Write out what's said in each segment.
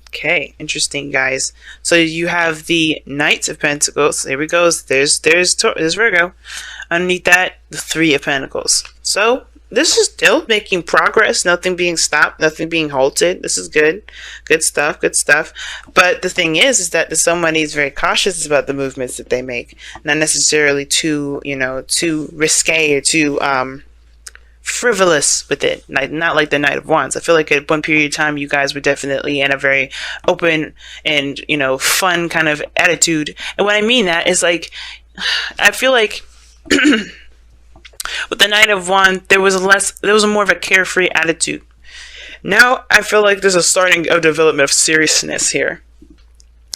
Okay, interesting, guys. So you have the Knight of Pentacles. There we go. There's Virgo. Underneath that, the Three of Pentacles. So this is still making progress. Nothing being stopped. Nothing being halted. This is good. Good stuff. Good stuff. But the thing is that somebody is very cautious about the movements that they make. Not necessarily too risque or too frivolous with it, not like the Knight of Wands. I feel like at one period of time you guys were definitely in a very open and fun kind of attitude. And what I mean that is, like, I feel like with the Knight of Wands there was a more of a carefree attitude. Now I feel like there's a starting of development of seriousness here,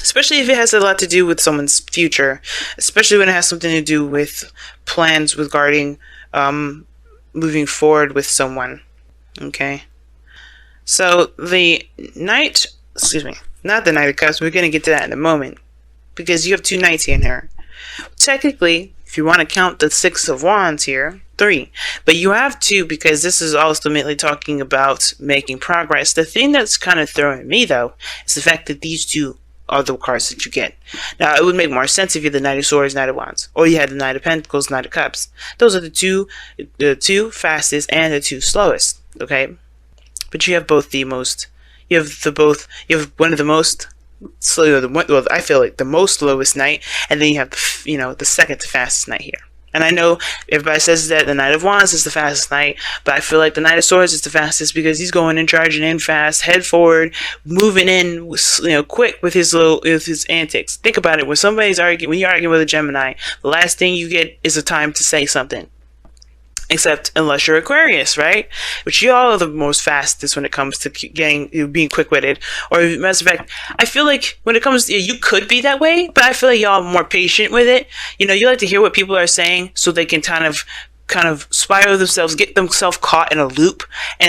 especially if it has a lot to do with someone's future, especially when it has something to do with plans regarding moving forward with someone. Okay, so the Knight, excuse me, not the Knight of Cups, we're going to get to that in a moment, because you have two Knights in here. Technically, if you want to count the Six of Wands here, 3, but you have 2 because this is ultimately talking about making progress. The thing that's kind of throwing me, though, is the fact that these 2 are the cards that you get. Now, it would make more sense if you had the Knight of Swords, Knight of Wands, or you had the Knight of Pentacles, Knight of Cups. Those are the two fastest and the 2 slowest. Okay, but you have both the most. You have one of the most slow. Well, I feel like the most slowest Knight, and then you have the second to fastest Knight here. And I know everybody says that the Knight of Wands is the fastest Knight, but I feel like the Knight of Swords is the fastest because he's going and charging in fast, head forward, moving in, quick with his antics. Think about it: when you're arguing with a Gemini, the last thing you get is a time to say something. Except unless you're Aquarius, right? Which you all are the most fastest when it comes to being quick-witted. Or, matter of fact, I feel like when it comes to, you could be that way, but I feel like y'all are more patient with it. You like to hear what people are saying so they can kind of spiral themselves, get themselves caught in a loop,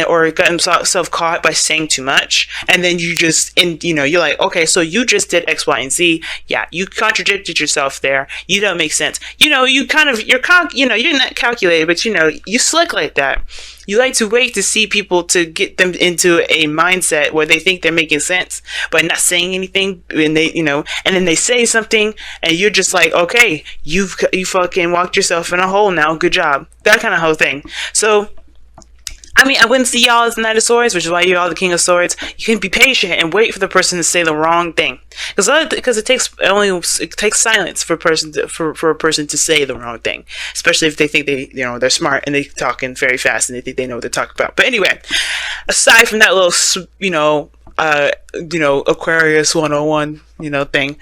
or get themselves caught by saying too much, and then you're like, okay, so you just did X, Y, and Z. Yeah, you contradicted yourself there. You don't make sense. You're not calculated, but you slick like that. You like to wait to see people to get them into a mindset where they think they're making sense, but not saying anything, and and then they say something, and you're just like, okay, you fucking walked yourself in a hole now. Good job. That kind of whole thing. So, I mean, I wouldn't see y'all as the Knight of Swords, which is why you're all the King of Swords. You can be patient and wait for the person to say the wrong thing, because it takes silence for a person to say the wrong thing, especially if they think they're smart and they're talking very fast and they think they know what they're talking about. But anyway, aside from that little Aquarius 101 thing,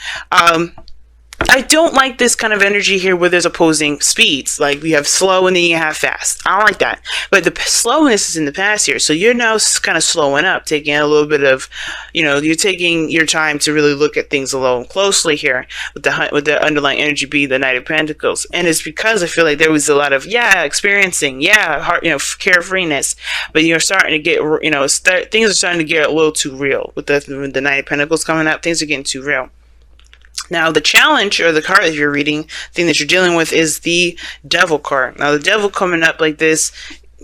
I don't like this kind of energy here where there's opposing speeds. Like, we have slow and then you have fast. I don't like that. But the slowness is in the past here. So you're now kind of slowing up, taking a little bit of, you're taking your time to really look at things a little closely here with the underlying energy being the Knight of Pentacles. And it's because I feel like there was a lot of, experiencing, carefreeness. But you're starting to get, things are starting to get a little too real. With the Knight of Pentacles coming up, things are getting too real. Now, the challenge, or the card that you're reading, thing that you're dealing with, is the Devil card. Now, the Devil coming up like this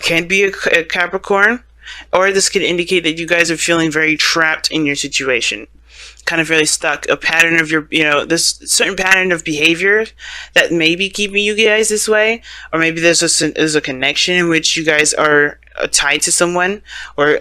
can be a Capricorn, or this could indicate that you guys are feeling very trapped in your situation. Kind of really stuck. A pattern of this certain pattern of behavior that may be keeping you guys this way. Or maybe there's a connection in which you guys are tied to someone, or you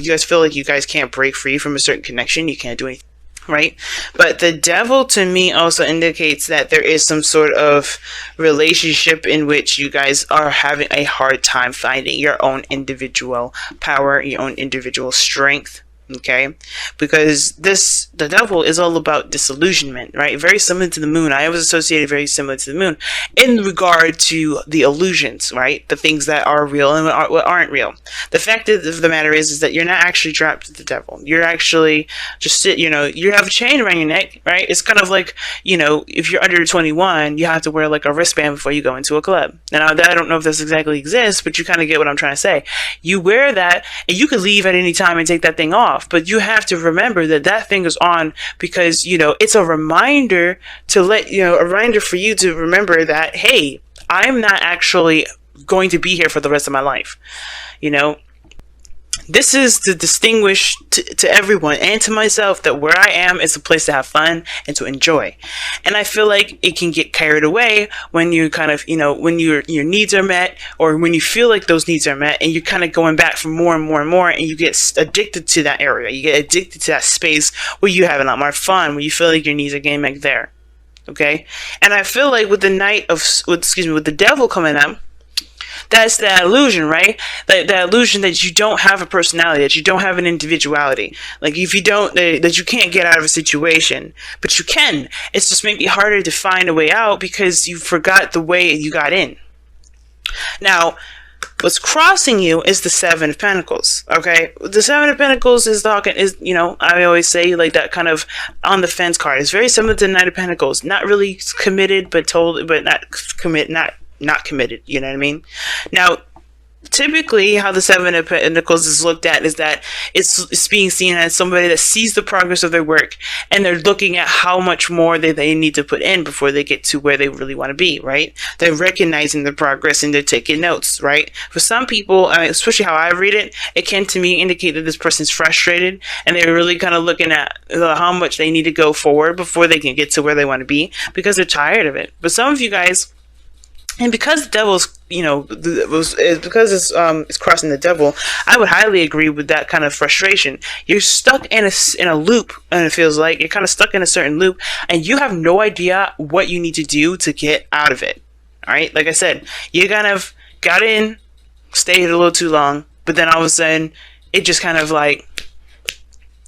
guys feel like you guys can't break free from a certain connection. You can't do anything. Right? But the Devil to me also indicates that there is some sort of relationship in which you guys are having a hard time finding your own individual power, your own individual strength. Okay, because the Devil is all about disillusionment, right? Very similar to the Moon. I always associated very similar to the Moon in regard to the illusions, right? The things that are real and what aren't real. The fact of the matter is that you're not actually trapped with the Devil. You're actually just you have a chain around your neck, right? It's kind of like, if you're under 21, you have to wear like a wristband before you go into a club. Now, I don't know if this exactly exists, but you kind of get what I'm trying to say. You wear that, and you could leave at any time and take that thing off. But you have to remember that thing is on because, it's a reminder a reminder for you to remember that, hey, I'm not actually going to be here for the rest of my life. This is to distinguish to everyone and to myself that where I am is a place to have fun and to enjoy. And I feel like it can get carried away when you kind of, when your needs are met, or when you feel like those needs are met, and you're kind of going back for more and more and more, and you get addicted to that area. You get addicted to that space where you have a lot more fun, where you feel like your needs are getting back there. Okay? And I feel like with the devil coming up, that's that illusion, right? That illusion that you don't have a personality, that you don't have an individuality. Like if you don't, that you can't get out of a situation, but you can. It's just maybe harder to find a way out because you forgot the way you got in. Now, what's crossing you is the Seven of Pentacles. Okay, the Seven of Pentacles is I always say, like, that kind of on the fence card. It's very similar to the Knight of Pentacles. Not really committed, but not committed, you know what I mean? Now, typically how the Seven of Pentacles is looked at is that it's being seen as somebody that sees the progress of their work, and they're looking at how much more they need to put in before they get to where they really want to be, right? They're recognizing the progress and they're taking notes, right? For some people, especially how I read it, it can to me indicate that this person's frustrated, and they're really kind of looking at how much they need to go forward before they can get to where they want to be, because they're tired of it. But some of you guys, and because the devil's, because it's crossing the devil, I would highly agree with that kind of frustration. You're stuck in a loop, and it feels like you're kind of stuck in a certain loop, and you have no idea what you need to do to get out of it. All right, like I said, you kind of got in, stayed a little too long, but then all of a sudden, it just kind of like,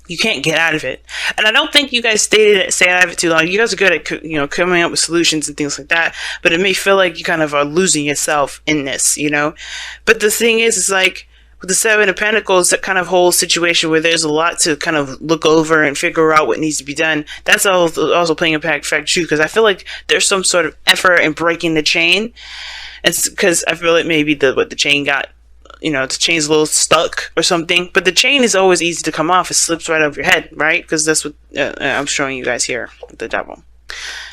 you can't get out of it. And I don't think you guys stay out of it too long. You guys are good at, coming up with solutions and things like that. But it may feel like you kind of are losing yourself in this, But the thing is like, with the Seven of Pentacles, that kind of whole situation where there's a lot to kind of look over and figure out what needs to be done. That's also playing a factor too, because I feel like there's some sort of effort in breaking the chain. It's because I feel like maybe the chain got, the chain's a little stuck or something, but the chain is always easy to come off. It slips right over your head, right? Because that's what I'm showing you guys here with the devil.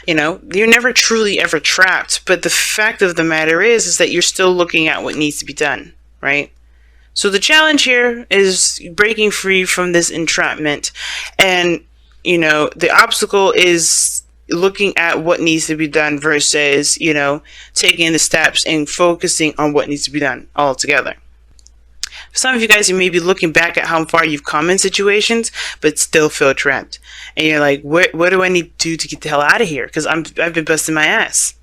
You're never truly ever trapped, but the fact of the matter is that you're still looking at what needs to be done, right? So the challenge here is breaking free from this entrapment, and the obstacle is looking at what needs to be done versus taking the steps and focusing on what needs to be done altogether. Some of you guys, you may be looking back at how far you've come in situations, but still feel trapped. And you're like, what do I need to do to get the hell out of here? Because I've been busting my ass.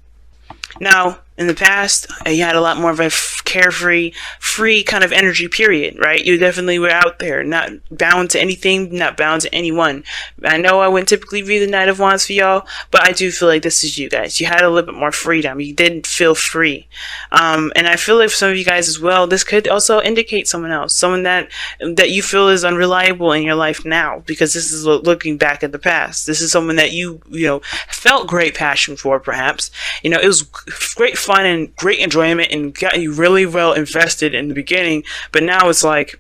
Now, in the past, you had a lot more of a carefree, free kind of energy period, right? You definitely were out there, not bound to anything, not bound to anyone. I know I wouldn't typically read the Knight of Wands for y'all, but I do feel like this is you guys. You had a little bit more freedom. You didn't feel free. And I feel like for some of you guys as well, this could also indicate someone else, someone that you feel is unreliable in your life now, because this is looking back at the past. This is someone that you felt great passion for, perhaps. It was great fun and great enjoyment and got you really well invested in the beginning, but now it's like,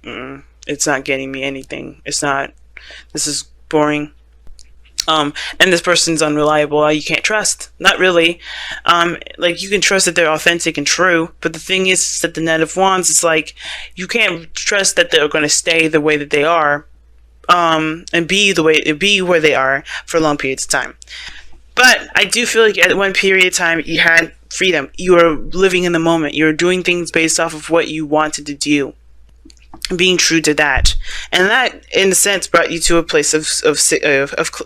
it's not getting me anything. It's not, this is boring. And this person's unreliable. You can't trust. Not really. Like, you can trust that they're authentic and true, but the thing is that the Knight of Wands is like, you can't trust that they're going to stay the way that they are, and be where they are for long periods of time. But I do feel like at one period of time, you had freedom. You were living in the moment. You were doing things based off of what you wanted to do, being true to that, and that, in a sense, brought you to a place of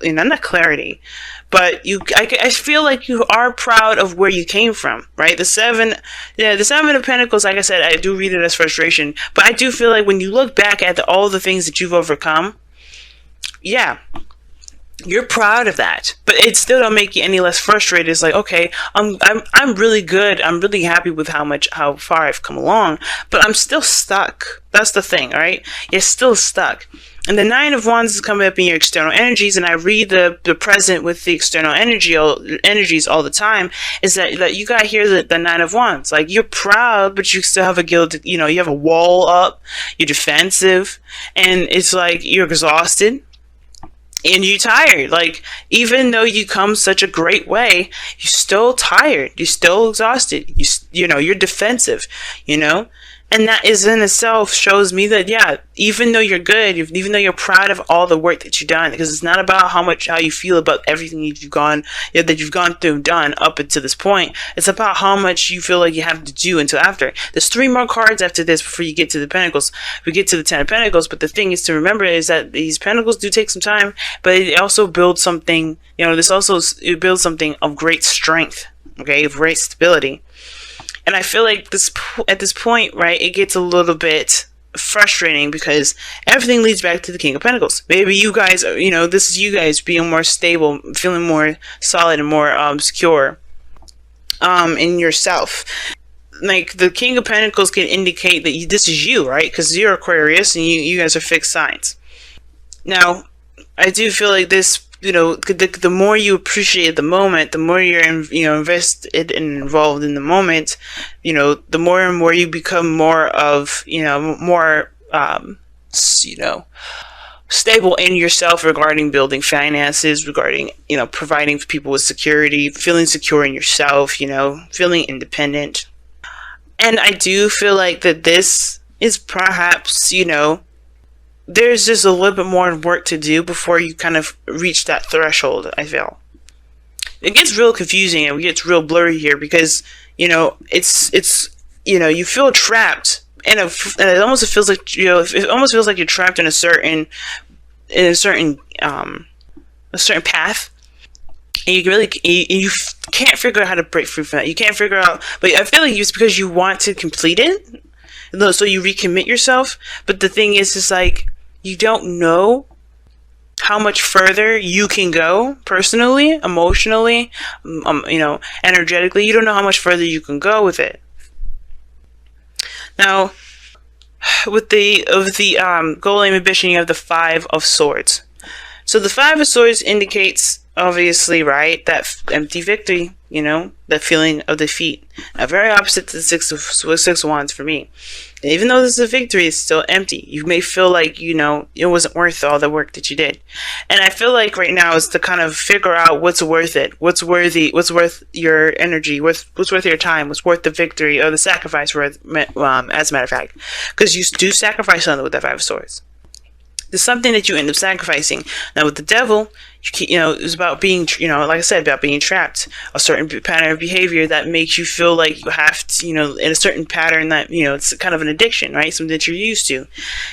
not clarity, but I feel like you are proud of where you came from, right? The Seven of Pentacles, like I said, I do read it as frustration, but I do feel like when you look back at all the things that you've overcome, yeah, you're proud of that, but it still don't make you any less frustrated. It's like, okay, I'm really good. I'm really happy with how far I've come along, but I'm still stuck. That's the thing, all right? You're still stuck. And the Nine of Wands is coming up in your external energies, and I read the present with the external energies all the time, is that you got here the Nine of Wands. Like, you're proud, but you still have a guilt, you have a wall up, you're defensive, and it's like you're exhausted. And you're tired. Like, even though you come such a great way, you're still tired. You're still exhausted. You're defensive, and And that is in itself shows me that, yeah, even though you're good, even though you're proud of all the work that you've done, because it's not about how you feel about everything that you've gone through and done up until this point. It's about how much you feel like you have to do until after. There's 3 more cards after this before you get to the Pentacles. We get to the 10 of Pentacles, but the thing is to remember is that these Pentacles do take some time, but it also builds something, it builds something of great strength, okay, of great stability. And I feel like at this point, right, it gets a little bit frustrating because everything leads back to the King of Pentacles. Maybe you guys, this is you guys being more stable, feeling more solid and more secure in yourself. Like, the King of Pentacles can indicate that this is you, right? Because you're Aquarius and you guys are fixed signs. Now, I do feel like this, the more you appreciate the moment, the more you're, invested and involved in the moment, the more and more you become more of, more, stable in yourself regarding building finances, regarding, providing people with security, feeling secure in yourself, feeling independent. And I do feel like that this is perhaps, there's just a little bit more work to do before you kind of reach that threshold, I feel. It gets real confusing and it gets real blurry here because, it's you feel trapped and it almost feels like, it almost feels like you're trapped in a certain path. And you can't figure out how to break free from that. You can't figure out, but I feel like it's because you want to complete it. So you recommit yourself. But the thing is, it's like, you don't know how much further you can go personally, emotionally, energetically. You don't know how much further you can go with it. Now, with the goal, aim, ambition, you have the 5 of Swords. So the 5 of Swords indicates, obviously, right, that empty victory, that feeling of defeat. Now, very opposite to the 6 of Wands for me. And even though this is a victory, it's still empty. You may feel like, it wasn't worth all the work that you did. And I feel like right now is to kind of figure out what's worth it, what's worth your energy, what's worth your time, what's worth the victory or the sacrifice, as a matter of fact. Because you do sacrifice something with that 5 of Swords. There's something that you end up sacrificing. Now with the Devil, it's about being, like I said, about being trapped. A certain pattern of behavior that makes you feel like you have to, in a certain pattern that, it's kind of an addiction, right? Something that you're used to.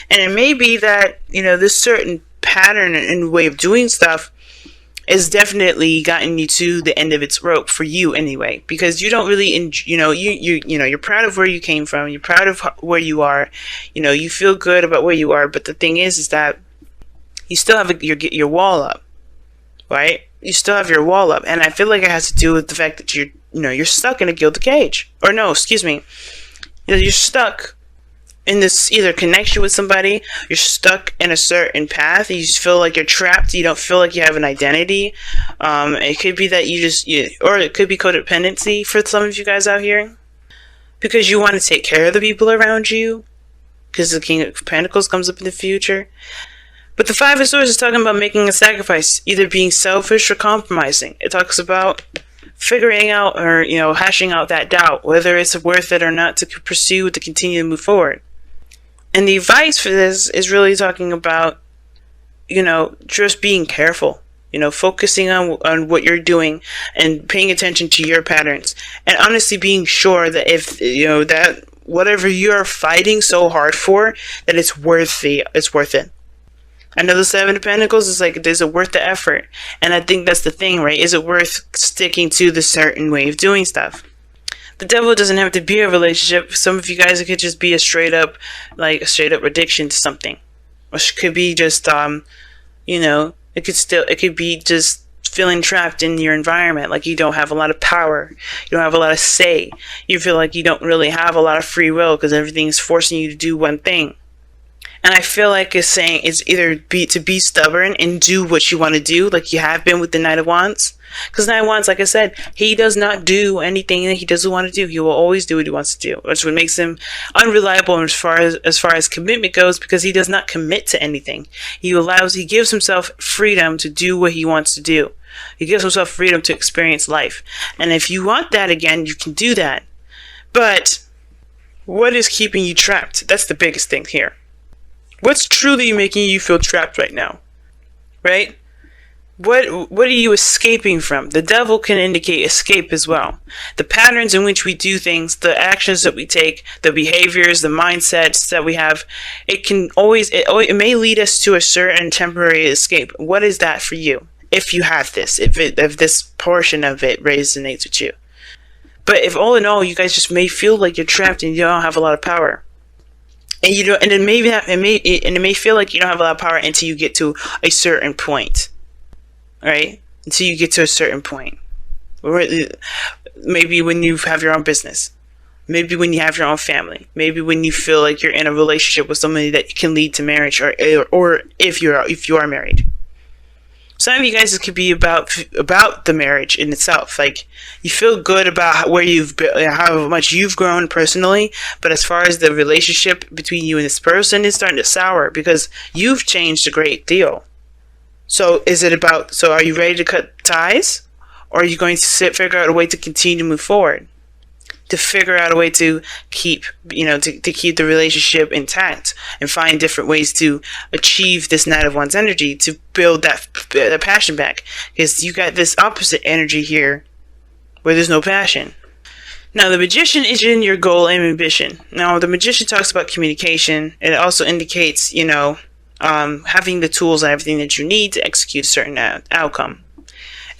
And it may be that, this certain pattern and way of doing stuff is definitely gotten you to the end of its rope for you anyway, because you don't really, you're proud of where you came from. You're proud of where you are. You feel good about where you are. But the thing is that you still have your wall up, right? You still have your wall up, and I feel like it has to do with the fact that you're stuck in a gilded cage, or no, excuse me, you're stuck in this either connection with somebody, you're stuck in a certain path, you just feel like you're trapped, you don't feel like you have an identity. It could be that or it could be codependency for some of you guys out here, because you want to take care of the people around you, because the King of Pentacles comes up in the future. But the 5 of Swords is talking about making a sacrifice, either being selfish or compromising. It talks about figuring out or, hashing out that doubt, whether it's worth it or not to pursue, to continue to move forward. And the advice for this is really talking about, just being careful, focusing on what you're doing and paying attention to your patterns. And honestly being sure that if, that whatever you're fighting so hard for, that it's worth it. I know the 7 of Pentacles is like, is it worth the effort? And I think that's the thing, right? Is it worth sticking to the certain way of doing stuff? The Devil doesn't have to be a relationship. Some of you guys, it could just be a straight up addiction to something. Or it could be just, it could be just feeling trapped in your environment. Like you don't have a lot of power. You don't have a lot of say. You feel like you don't really have a lot of free will because everything is forcing you to do one thing. And I feel like it's saying it's either to be stubborn and do what you want to do, like you have been with the Knight of Wands. Because Knight of Wands, like I said, he does not do anything that he doesn't want to do. He will always do what he wants to do, which what makes him unreliable as far as commitment goes, because he does not commit to anything. He gives himself freedom to do what he wants to do. He gives himself freedom to experience life. And if you want that again, you can do that. But What is keeping you trapped? That's the biggest thing here. What's truly making you feel trapped right now? Right? What are you escaping from? The devil can indicate escape as well. The patterns in which we do things, the actions that we take, the behaviors, the mindsets that we have, it may lead us to a certain temporary escape. What is that for you? If you have this, if this portion of it resonates with you. But if all in all, you guys just may feel like you're trapped and you don't have a lot of power. And you don't, and it may feel like you don't have a lot of power until you get to a certain point. Right? Until you get to a certain point. Maybe when you have your own business. Maybe when you have your own family. Maybe when you feel like you're in a relationship with somebody that can lead to marriage, or if you are married. Some of you guys, it could be about the marriage in itself. Like, you feel good about where you've been, how much you've grown personally, but as far as the relationship between you and this person is starting to sour because you've changed a great deal. So are you ready to cut ties? Or are you going to figure out a way to continue to move forward? To figure out a way to keep, to keep the relationship intact and find different ways to achieve this Knight of Wands energy, to build that passion back. Because you got this opposite energy here where there's no passion. Now, the Magician is in your goal and ambition. Now, the Magician talks about communication. It also indicates, having the tools and everything that you need to execute a certain outcome.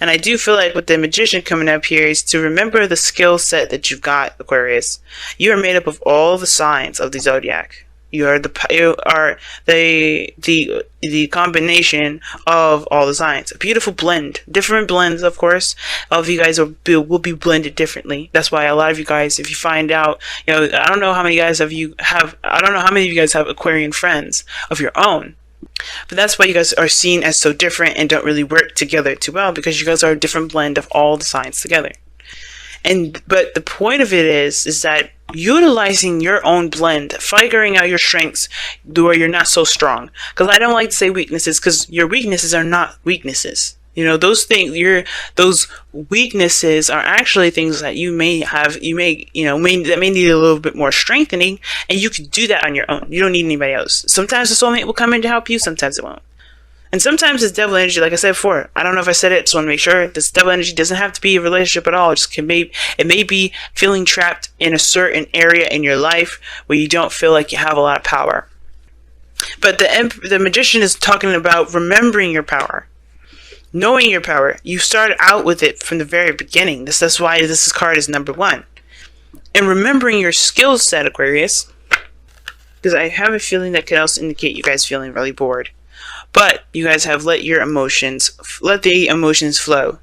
And I do feel like with the Magician coming up here is to remember the skill set that you've got, Aquarius. You are made up of all the signs of the zodiac. You are the combination of all the signs. A beautiful blend. Different blends, of course, of you guys will be blended differently. That's why a lot of you guys, if you find out, I don't know how many of you guys have Aquarian friends of your own. But that's why you guys are seen as so different and don't really work together too well, because you guys are a different blend of all the signs together. But the point of it is that utilizing your own blend, figuring out your strengths where you're not so strong. Because I don't like to say weaknesses, because your weaknesses are not weaknesses. Those weaknesses are actually things that you may have, that may need a little bit more strengthening, and you can do that on your own. You don't need anybody else. Sometimes the soulmate will come in to help you, sometimes it won't. And sometimes it's devil energy, like I said before. I don't know if I said it, so I want to make sure. This devil energy doesn't have to be a relationship at all. It may be feeling trapped in a certain area in your life where you don't feel like you have a lot of power. But the Magician is talking about remembering your power. Knowing your power. You start out with it from the very beginning. That's why this card is number 1. And remembering your skill set, Aquarius, because I have a feeling that could also indicate you guys feeling really bored. But you guys have let the emotions flow.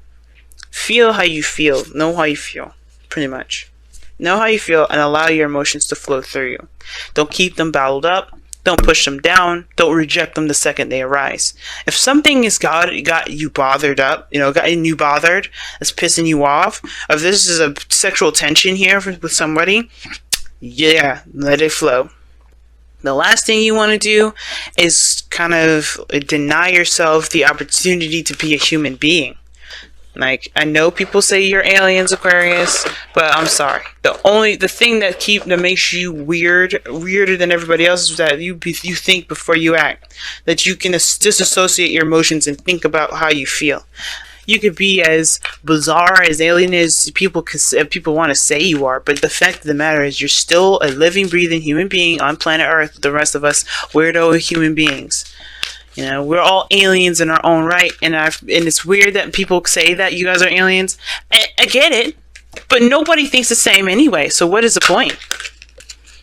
Feel how you feel. Know how you feel, pretty much. Know how you feel and allow your emotions to flow through you. Don't keep them bottled up. Don't push them down. Don't reject them the second they arise. If something got you bothered up, gotten you bothered, that's pissing you off, if this is a sexual tension here with somebody, yeah, let it flow. The last thing you want to do is kind of deny yourself the opportunity to be a human being. Like, I know people say you're aliens, Aquarius, but I'm sorry. The thing that makes you weirder than everybody else, is that you think before you act. That you can disassociate your emotions and think about how you feel. You could be as bizarre, as alien as people want to say you are, but the fact of the matter is you're still a living, breathing human being on planet Earth with the rest of us weirdo human beings. We're all aliens in our own right, and it's weird that people say that you guys are aliens. I get it, but nobody thinks the same anyway, so what is the point?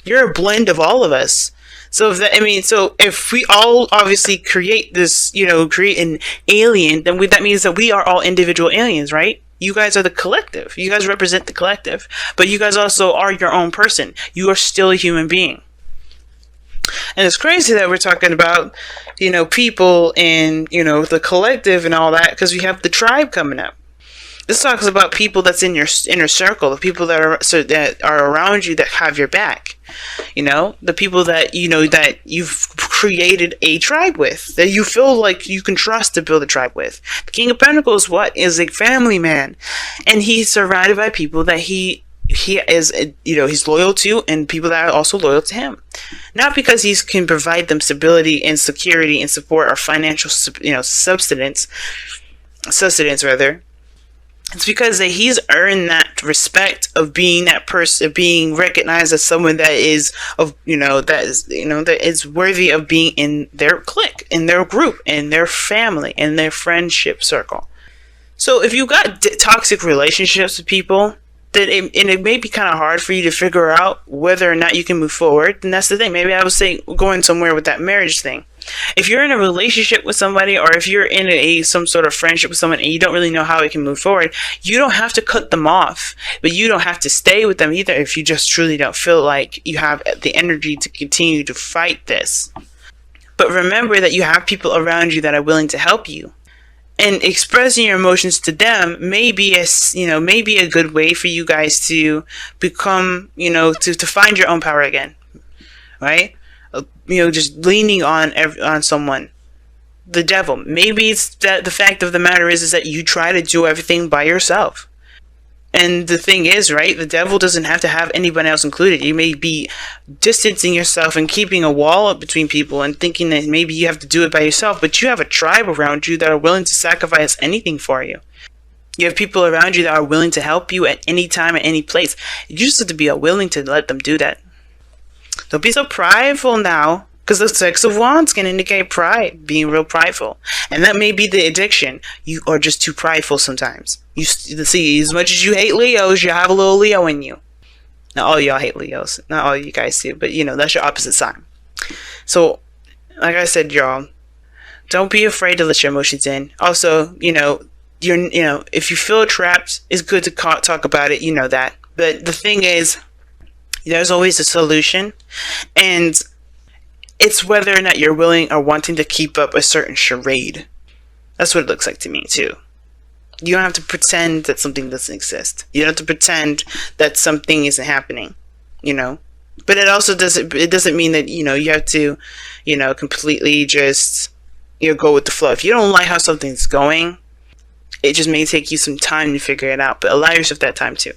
You're a blend of all of us. So if we all obviously create this, create an alien, then that means that we are all individual aliens, right? You guys are the collective. You guys represent the collective, but you guys also are your own person. You are still a human being. And it's crazy that we're talking about, people and, the collective and all that, because we have the tribe coming up. This talks about people that's in your inner circle, the people that are around you that have your back. The people that that you've created a tribe with, that you feel like you can trust to build a tribe with. The King of Pentacles is a family man, and he's surrounded by people that he he is, he's loyal to, and people that are also loyal to him. Not because he can provide them stability and security and support or financial, sustenance rather. It's because that he's earned that respect of being that person, being recognized as someone that is that is worthy of being in their clique, in their group, in their family, in their friendship circle. So if you got toxic relationships with people, then it may be kind of hard for you to figure out whether or not you can move forward. And that's the thing. Maybe I was saying going somewhere with that marriage thing. If you're in a relationship with somebody, or if you're in some sort of friendship with someone and you don't really know how it can move forward, you don't have to cut them off, but you don't have to stay with them either if you just truly don't feel like you have the energy to continue to fight this. But remember that you have people around you that are willing to help you. And expressing your emotions to them may be a good way for you guys to become, to find your own power again, right? Just leaning on someone, the devil. Maybe it's that the fact of the matter is that you try to do everything by yourself. And the thing is, right, the devil doesn't have to have anyone else included. You may be distancing yourself and keeping a wall up between people and thinking that maybe you have to do it by yourself, but you have a tribe around you that are willing to sacrifice anything for you. You have people around you that are willing to help you at any time, at any place. You just have to be willing to let them do that. Don't be so prideful now, because the Six of Wands can indicate pride, being real prideful. And that may be the addiction. You are just too prideful sometimes. You see, as much as you hate Leos, you have a little Leo in you. Not all y'all hate Leos. Not all you guys do, but that's your opposite sign. So, like I said, y'all, don't be afraid to let your emotions in. Also, if you feel trapped, it's good to talk about it. You know that. But the thing is, there's always a solution, and it's whether or not you're willing or wanting to keep up a certain charade. That's what it looks like to me too. You don't have to pretend that something doesn't exist. You don't have to pretend that something isn't happening, But it also doesn't mean that, you have to, completely just, go with the flow. If you don't like how something's going, it just may take you some time to figure it out, but allow yourself that time too.